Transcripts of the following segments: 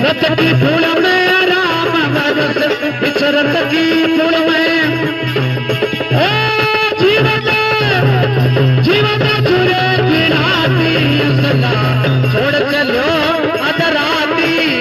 रत की फूल में राम विचरत की फूल में जीवन जीवन जुरे गिराती सदा छोड़ चलो अदराती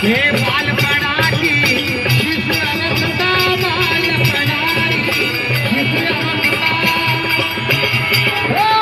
हे बालपणाची शिशु अवस्था बालपणाची शिशु अवस्था ओ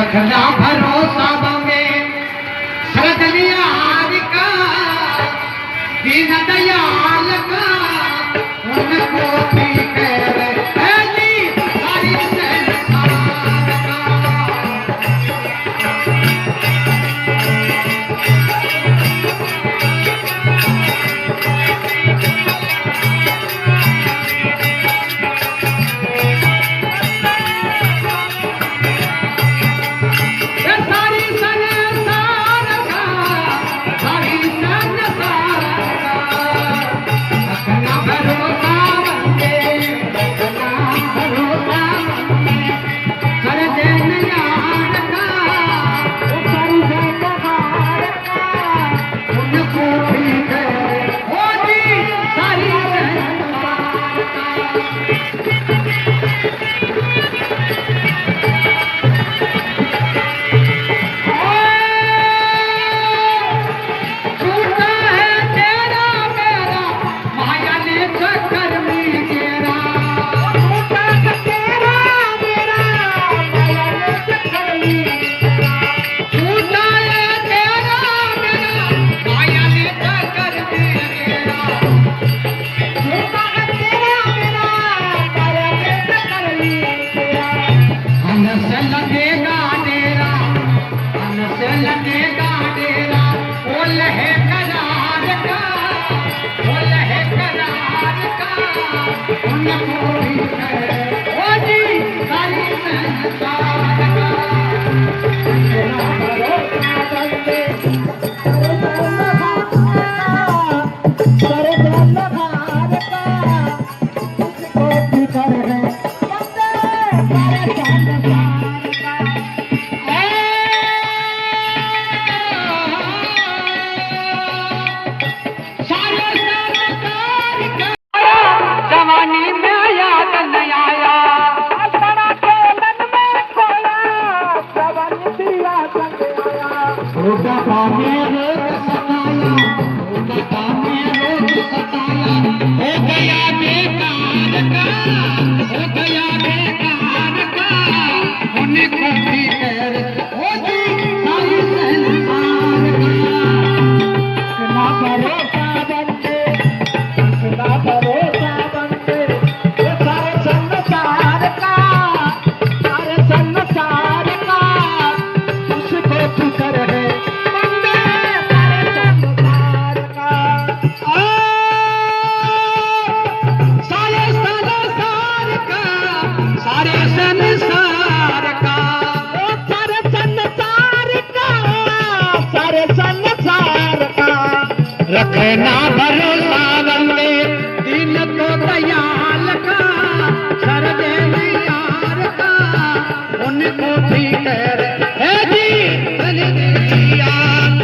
रखना भरोसा में सरदलियार का दीन दयाल का उनको भी कह जी सारी संसार रखना भरोसा बंदे दिन को दयाल का सरदे यार का उनको भी कर है जी दयाल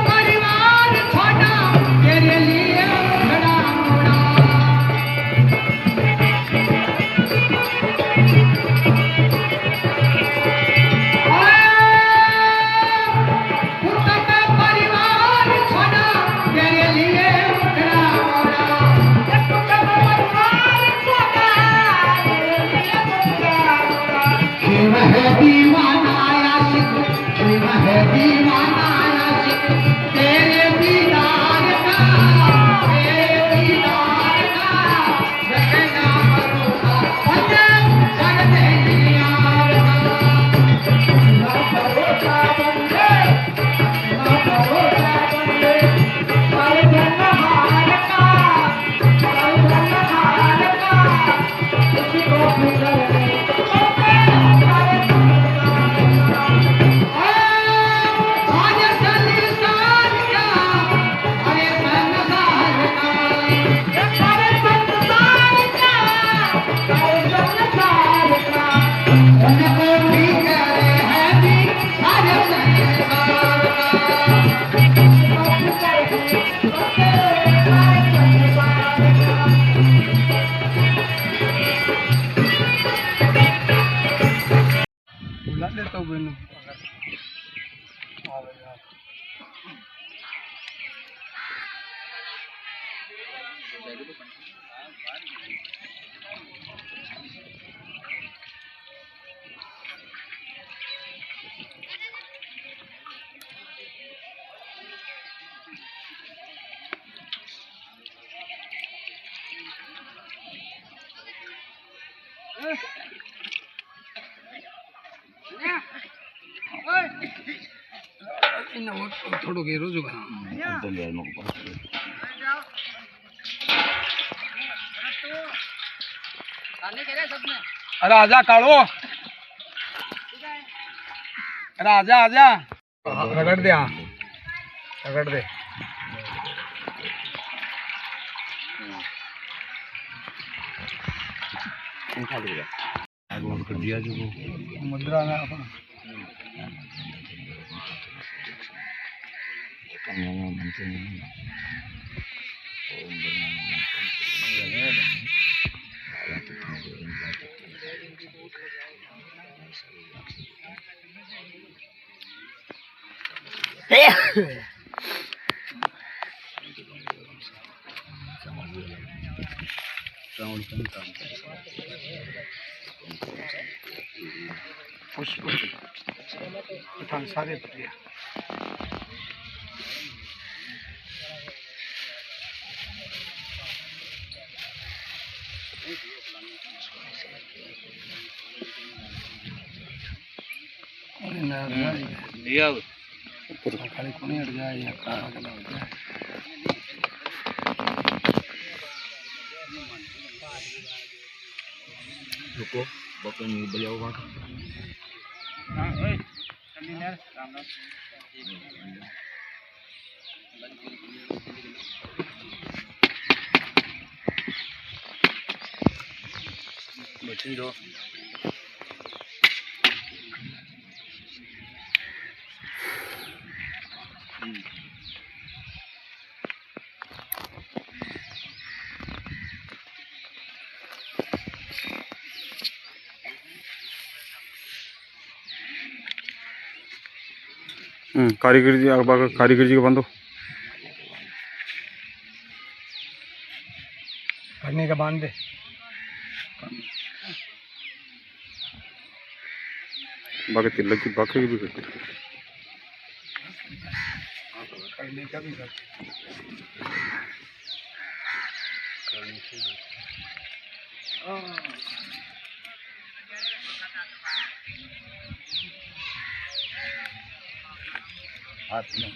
परिवार छोटा तेरे लिए बड़ा बड़ा थोड़ो घेरो जो अरे आजा कालो, अरे आजा आजा, रगड़ दे, हाँ रगड़ दे। कर दिया जो मुद्रा में अपन पुष्प पठान सारे बढ़िया। खाली कोने हट जाए या काला काला हो जाए। रुको बकन नहीं बजाओ वहाँ का। हाँ ओए चलिए यार राम राम। बची दो। कारीगर जी को बांधो करने का बांध दे। बाकी तिलक की बाकी भी करते करने का भी करते हाथ में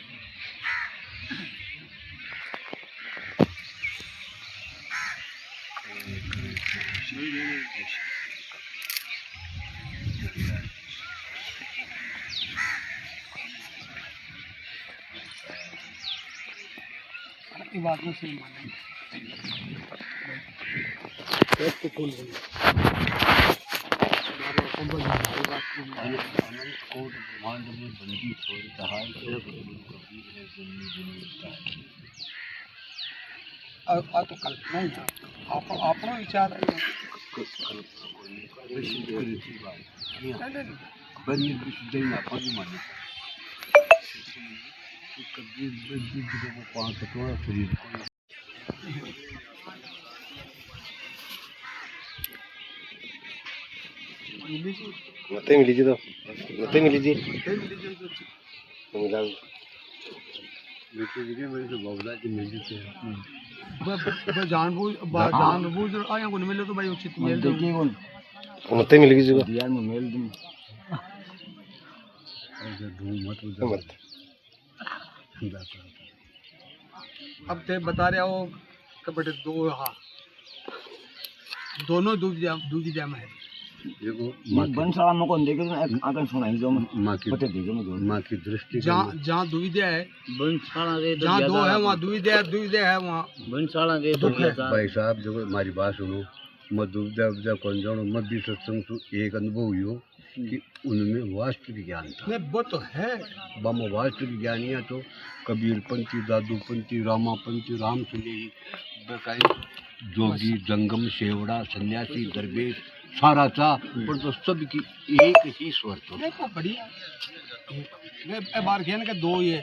बात में से तो खोल तो कल्पना ही अपना विचार मत मिली जी तो मत मिली जी जानबूझ आया को मिले तो भाई उचित मेल देखिए कौन मत मिल गई जी यार मैं मेल दूं मत अब ते बता रहे हो कि बेटे दो हाँ दोनों दूध जम है देखो बंसाला में कौन देखे तो आकर सुनाई जो मां की पते देखे मैं मां की दृष्टि जहां दुविधा है बंसाला रे जहां दो है वहां दुविधा है वहां बंसाला रे दुख है भाई साहब जो हमारी बात सुनो मैं दुविधा कौन जानो मैं भी सत्संग से एक अनुभव हुई हो कि उनमें वास्तविक ज्ञान था नहीं वो तो है बम वास्तविक ज्ञानी है तो कबीर पंथी दादू पंथी रामा पंथी राम सुनेगी जोगी जंगम शेवड़ा सन्यासी दरवेश सारा था पर तो सब की एक ही स्वर तो देखो बढ़िया ये बार कहने के दो ही है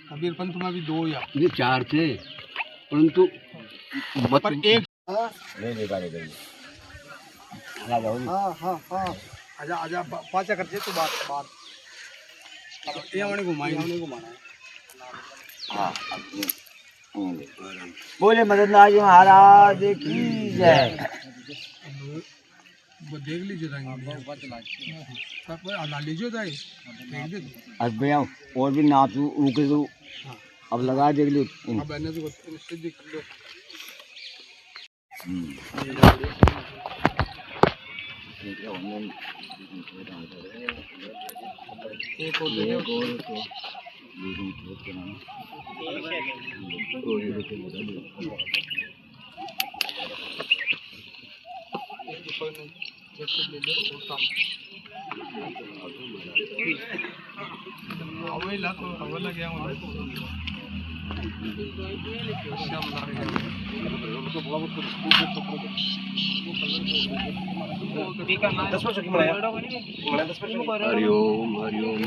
कबीर पंथ में भी दो या ये चार थे परंतु पर एक ले ले गाड़ी गई आ जाओ। हां आजा आजा पाचा कर दे तो बात ये हमने घुमाना है। हां बोले मदनलाल जी महाराज की जय। वो देख लीजिए अब भैया और भी नाच रुके तो अब लगा देख लो अब सिद्धि कर लो। एक और हरिओम हरिओम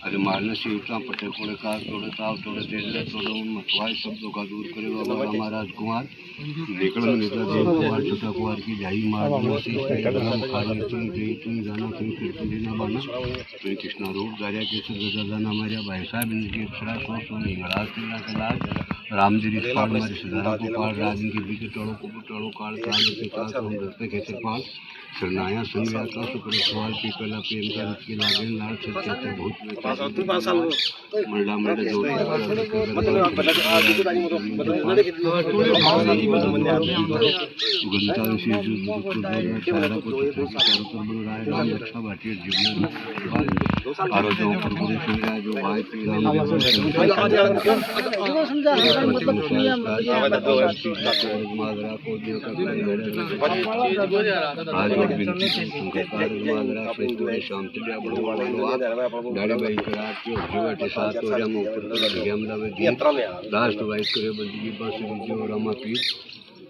अरे मारने से इतना पटे थोड़े कार थोड़े ताव थोड़े तेज थोड़े उन मतवाई शब्दों का दूर करे बाबा महाराज कुमार निकल निकल कुमार छोटा कुमार की जाई मार तुम जाना तुम कीर्तन देना बाना तुम कृष्णा रूप दारिया के सर दाना हमारे भाई साहब इनकी अक्षरा सो हिंगड़ास के लाज रामगिरी पाल हमारे सदारा को पाल राजन के बीच टोड़ो काल काल के काल हम दस्ते खेतर पाल सरनाया संग का शुक्र सवाल की कला प्रेम का के लागन लाल सत्य बहुत मल्ला मल्ला जो गंता विशेष सारा को चारों पर बन रहा है राम रक्षा भारतीय जीवन और जो प्रभु सिंह जो भाई श्री राम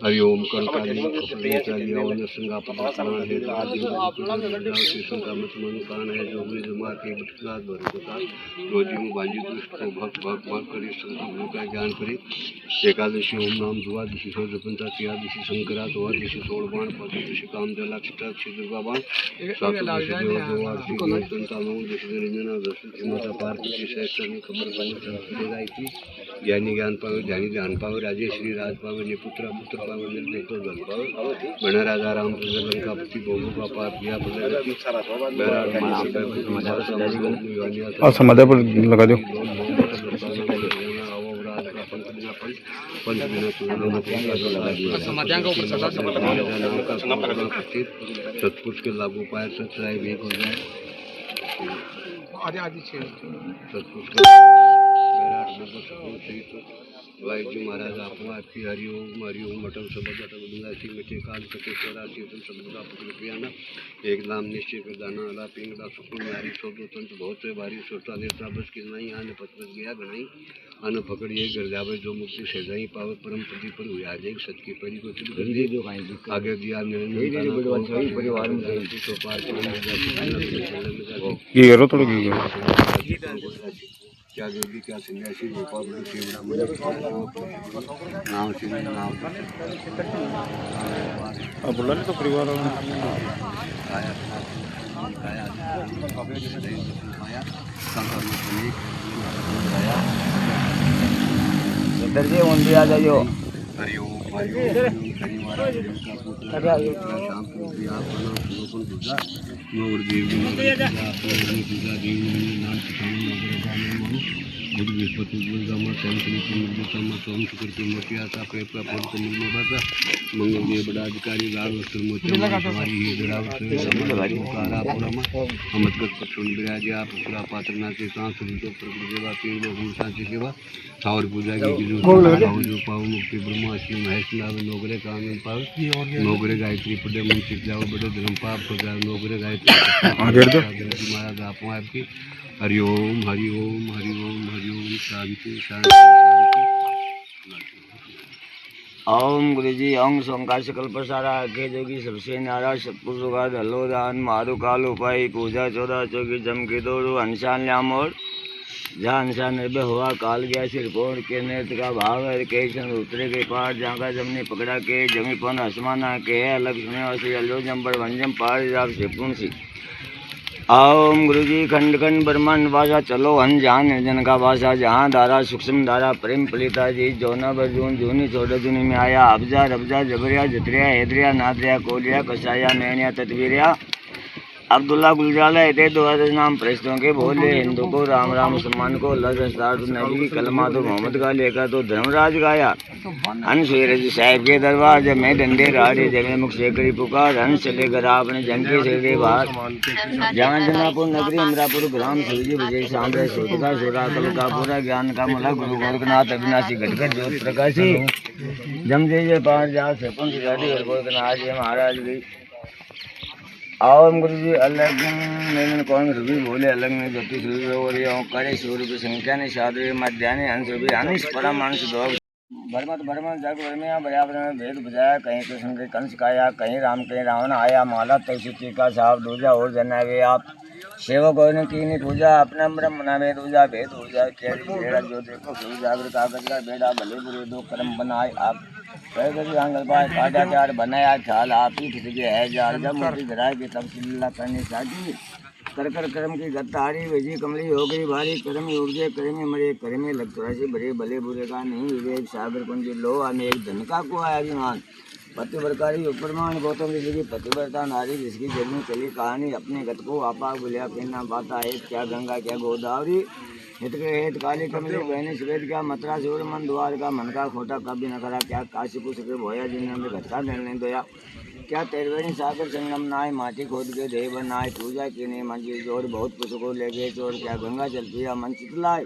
हरिओम कंकाली संगा है जो रोजी में बांजी दुष्ट को भक्त भक्त भक्त करी संकल्प का ज्ञान करी एकादशी ओम नाम द्वादशी पंचा त्रयादशी संक्रांत द्वादशी सोलबाण पंचदशी काम दलाक्षता दुर्गा बाण ज्ञानी ज्ञान पावे ज्ञानी ध्यान पावे राजे श्री राज पावे निपुत्र पुत्र पावे निर्देशो धन पावे बना राजा राम लंका पति भोगो का पाप किया और समाधि पर लगा दो सतपुरुष के लागू पाए सतराय भी हो जाए भाई जी महाराज आपको आपकी हरिओम हरिओम मटन सब बटन मिठे काल सके सब पियाना एक नाम निश्चय कर दाना अला पिंगला सुकुन नारी सोदो तंत बहुत से भारी सोता नेता बस की नहीं आने पत्र गया गनाई अन पकड़िए गर जावे जो मुक्ति से जाई पावे परम पति पर हुआ जाए सच की परी को चुप कर दे जो आगे दिया परिवार में तो पार ये करो थोड़ा की क्या जोगी क्या सन्यासी गोपाल नाम श्री नाम अब बोला तो परिवार दर्जे ओंदी आ जाइयो बुध बृहस्पति गुरुगामा संस्कृति मुद्रिकामा सोम शुक्र मोटिया सा पेपा फल मुर्मो बाता मंगल देव बड़ा अधिकारी लाल वस्त्र मोतिया हमारी ही जड़ा कारा पुरमा अमतगत पत्रों विराजे आप पूरा पात्रना के सांस तो प्रभु देवा तीन लोग सांस सेवा ठावर पूजा की जो पाव मुक्ति ब्रह्मा श्री महेश नाम नौकरे कानून पाव नौकरे गायत्री पदे मन चितलाओ बड़े धर्म पाप प्रजा नौकरे गायत्री माया दापो आपकी हरि ओम हरि ओम हरि ओम हरि ओम शांति शांति शांति। ओम गुरुजी ओम सोमकार सकल प्रसारा के जोगी सबसे नारा सतपुरुषों धलो दान मारु काल उपाय पूजा 14 चौकी जम के दौड़ो अनशान ल्यामोर जहाँ अनशान निर्भय हुआ काल गया सिर कोण के नेत्र का भाव है के सन उतरे के पार जहाँ का जमने पकड़ा के जमी पन आसमाना के अलग सुने और अलो जम्बर वंजम पार जाप से पुंसी। ओम गुरुजी खंड खंड ब्रह्मांड भाषा चलो हन जहाँ निर्जन का भाषा जहाँ धारा सूक्ष्म धारा प्रेम पलिता जी जोना बजून जूनी छोड़ जूनी में आया अबजा रबजा जबरिया जतरिया हैदरिया नादरिया कोलिया कसाया नैनिया तत्वीरिया अब्दुल्ला गुलजाला दे 2000 नाम फरिश्तों के बोले हिंदू को राम राम मुसलमान को अल्लाह नबी की कलमा तो मोहम्मद का लेकर तो धर्मराज गाया हंस जी साहिब के दरबार जब मैं डंडे राड़े जब मैं मुख से करी पुकार हंस चले कर आपने जंगे से दे बाहर जहाँ जनापुर नगरी अमरापुर ग्राम शिवजी विजय सांबे सूद का सुरा कल का पूरा ज्ञान का मुला गुरु गोरखनाथ अविनाशी घटकर ज्योत प्रकाशी जम जे पार जा सरपंच गाड़ी और गोरखनाथ जी महाराज गई। ओम गुरु जी अलग मैंने कौन रूबी बोले अलग में ज्योति सूर्य हो रही हूँ करे सूर्य की संख्या ने साधु मध्यान्ह अंश रूबी अनिश परम अंश दो भरमत भरमत जग भरमिया बराबर में भेद बुझाया कहीं कृष्ण के कंस खाया कहीं राम कहीं रावण आया माला तुलसी का साहब दूजा और जनावे आप सेवक और की नहीं पूजा अपना ब्रह्म नामे दूजा भेद पूजा जो देखो जागृत कागज का बेड़ा भले बुरे दो कर्म बनाए आप काटाचार बनाया ख्याल आप ही खिसके है जार जब मोटी धराए के तब सिल्ला करने साथी कर कर कर्म की गत्तारी भेजी कमली हो गई भारी कर्म योग करे में मरे करे में लग से बड़े भले बुरे का नहीं विवेक सागर कुंज लो अनेक धन का को आया अभिमान पतिव्रतारी उपरमान गौतम ऋषि की पतिव्रता नारी जिसकी जल में चली कहानी अपने गत को आपा बुलिया कहना पाता है क्या गंगा क्या गोदावरी हित के हेत काली कमली बहनी श्वेत क्या मतरा सूर मन द्वार का मन का खोटा कभी न करा क्या काशी कुछ के भोया जिन्हें हमें घटका नहीं दोया क्या तेरवेणी सागर संगम नाय माटी खोद के देव बनाए पूजा की नहीं मंजी जोर बहुत कुछ को ले गए चोर क्या गंगा चल पिया मन चितलाए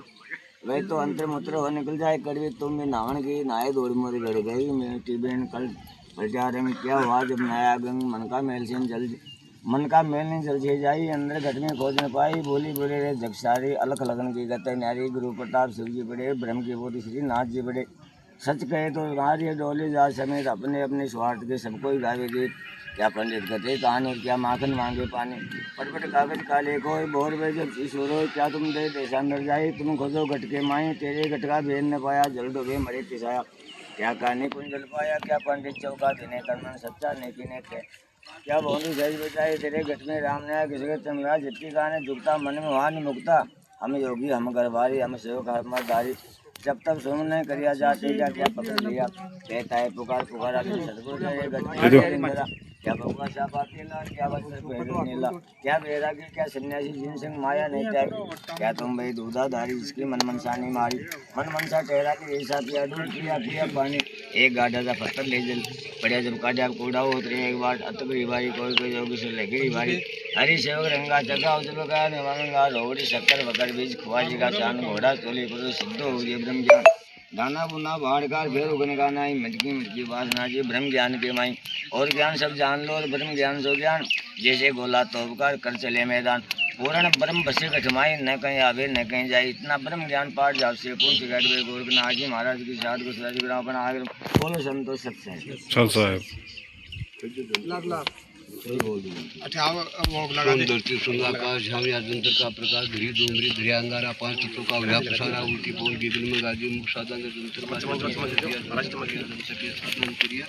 वह तो अंतर मुत्र हो निकल जाए कड़वी तुम में नावण की नाय दौड़ मोरी लड़ गई मेटी बहन कल प्रचार में क्या हुआ जब नया गंग मन का मेल से जल मन का मेल नहीं जल से जाई अंदर घट में खोज न पाई बोली बोले रे जगसारी अलख लगन की गत नारी गुरु प्रताप शिव जी बड़े ब्रह्म के बोधि श्री नाथ जी बड़े सच कहे तो कार्य डोले जा समेत अपने अपने स्वार्थ के सबको ही गावे गीत क्या पंडित गते कहानी क्या माखन मांगे पानी पटपट कागज काले को बोर वे जब ईश्वर हो क्या तुम दे देशा नर जाए तुम खोजो घट के माए तेरे घट का भेद न पाया जल डोबे मरे तिसाया क्या कहानी कुंज जल पाया क्या पंडित चौका देने कर्मन सच्चा नेकी ने क्या बोली सज बचाए तेरे घट में राम ने किसी चमरा जितनी गाने झुकता मन में वहाँ नहीं मुकता हम योगी हम गरबारी हम सेवक हमारी जब तक सुन नहीं करिया जाते क्या पकड़ लिया कहता है पुकार पुकारा क्या भगवा साहब अकेला क्या नीला क्या बैरागी क्या सन्यासी जिन संग माया नहीं त्याग क्या तुम भाई दूधाधारी जिसकी मन मनसानी मारी मन मनसा ठहरा के ऐसा पिया दूध पिया पिया पानी एक गाढ़ा सा पत्थर ले जल बढ़िया जब काटा कूड़ा उतरे एक बार अतगरी बारी कोई कोई जोगी से लगी बारी हरी सेवक रंगा चका उजलगा निवांगा रोड़ी शक्कर वकर बीज खुआजी का चांद घोड़ा चोली पुरुष सिद्ध हो गए ब्रह्म ज्ञान दाना बुना बाढ़कार फिर उगन गाना मटकी मटकी वासना जी ब्रह्म ज्ञान के माई और ज्ञान सब जान लो और ब्रह्म ज्ञान सो ज्ञान जैसे गोला तोबकार कर चले मैदान पूर्ण ब्रह्म बसे कठमाई न कहीं आवे न कहीं जाए इतना ब्रह्म ज्ञान पाठ जाप से कौन शिकायत गोरखनाथ जी महाराज की साध को ग्राम बना आगे बोलो संतोष सत्य सुंदरकाश झामिया जंतर का प्रकाश धरी डूंगरी धरी अंगारा 5 तत्वों का व्याप सारा उल्टी पोल गिगल में गाजी मुख साधन जंतर जी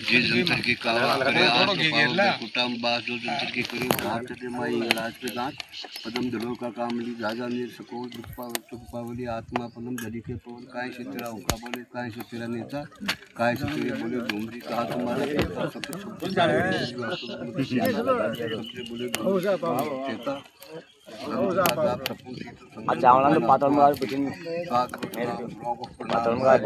जंतर की कावा करे कुटाम बास जो जंतर की करी हाथ के माई इलाज पे दांत पदम धड़ो का कामली झाजा नीर सको दुखपावली आत्मा पदम धरी के पवन काय से तेरा उका बोले काय से तेरा नेता काय से तेरे बोले डूंगरी कहा तुम्हारा बोले चावला तो पातळ मगार पिटिन पातळ मगार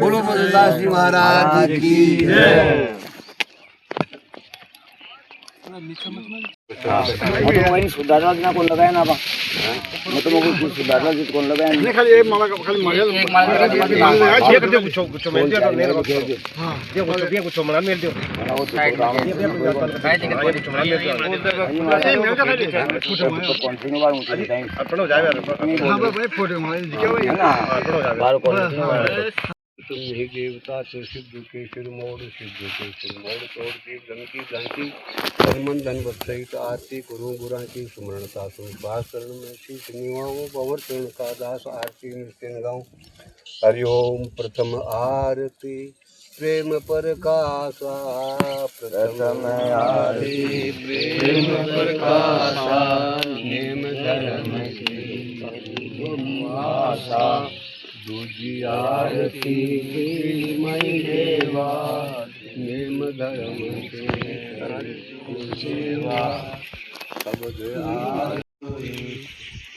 बोलो बलदास जी महाराज की सुधारला ना कोण लगाय ना बा मग तो मग सुधारला जित कोण लगाय नाही खाली एक मला खाली मरेल एक मला ये कर दे कुछ मैं दे दो मेरे हां ये कुछ मला मेल दो वो साइड में काय ते कुछ मला मेल दो ऐसे मेल का खाली फोटो कंटिन्यू बार मुझे टाइम अपनो जावे हां भाई फोटो मला दिखे भाई ना अपनो जावे बार कंटिन्यू तुम ही देवता तो सिद्ध के सिर मोड़ सिद्ध के सिर मोड़ तोड़ की धन की झांकी धर्मन धन सहित आरती गुरु गुरा की सुमरणता सुबास शरण में शीश निवाओ पवर चरण का दास आरती नित्य गाऊं हरिओम प्रथम आरती प्रेम प्रकाशा प्रथम आरती प्रेम प्रकाशा नेम धर्म आशा दूजी आरती मई देवा नेम धर्म सेवा शब्द आरती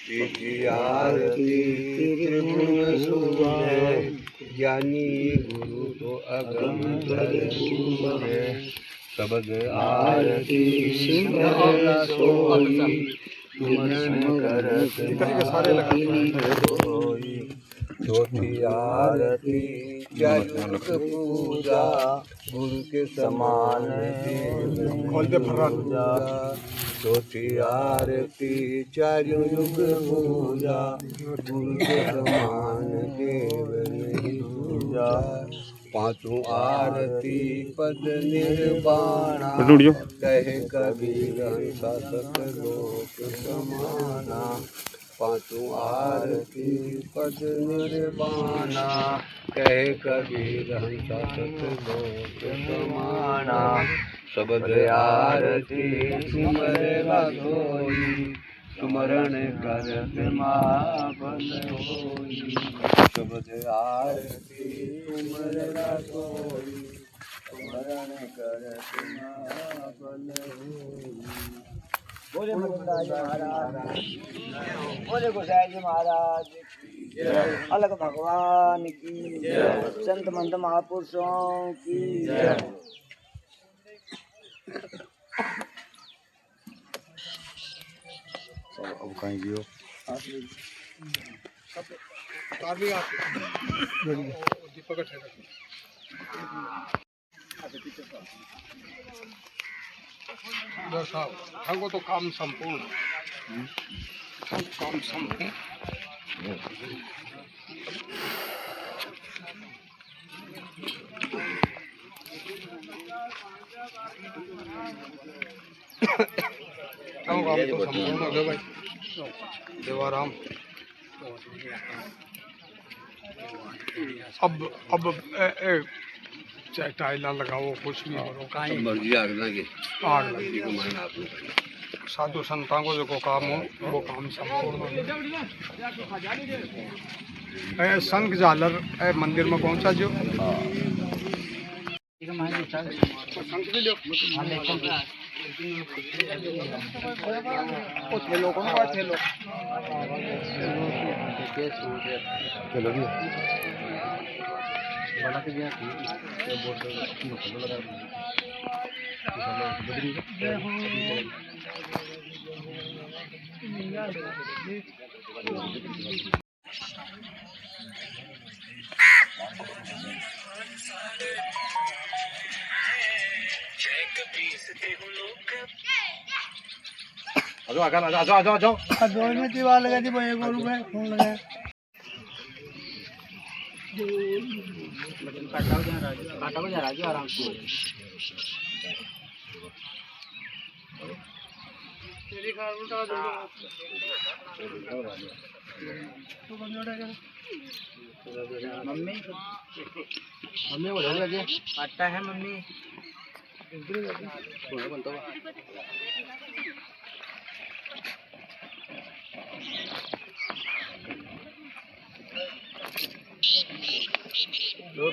तीजी आरती त्रिगुण सूर्य ज्ञानी गुरु तो अगम धर्म शब्द आरती सिमरन सोई तुमरन करत सोई चौथी आरती चारुक पूजा गुरु के समान पूजा चौथी आरती चारुक पूजा गुरु के समान देव नहीं पूजा पांचों आरती पद निर्वाणा कहे कबीर शासक लोक समाना पांचों आरती पद निर्वाणा कहे कबीर हम शासक लोक समाना शब्द आरती सुमरला सोई सुमरण करत महाफल होई शब्द आरती सुमरला सोई सुमरण करत महाफल होई बोले गोसाई महाराज बोले गोसाई जी महाराज अलग भगवान की संत मंत महापुरुषों की अब कहीं जियो हमको तो काम संपूर्ण काम संपूर्ण काम तो संपूर्ण हो गया भाई देवाराम अब चाहे टाइला लगाओ कुछ नहीं करो आग लगी साधु संतां को जो काम हो वो काम संपूर्ण हो। संघ झालर मंदिर में पहुंचा जो दो में दीवार लगा दी भाई गोरू में फोन लगाया काटा को जा राजू आराम से तेरी कार उल्टा दो तो बंदोड़ा क्या मम्मी मम्मी बोल रही है काटा है मम्मी थोड़ा बनता है लो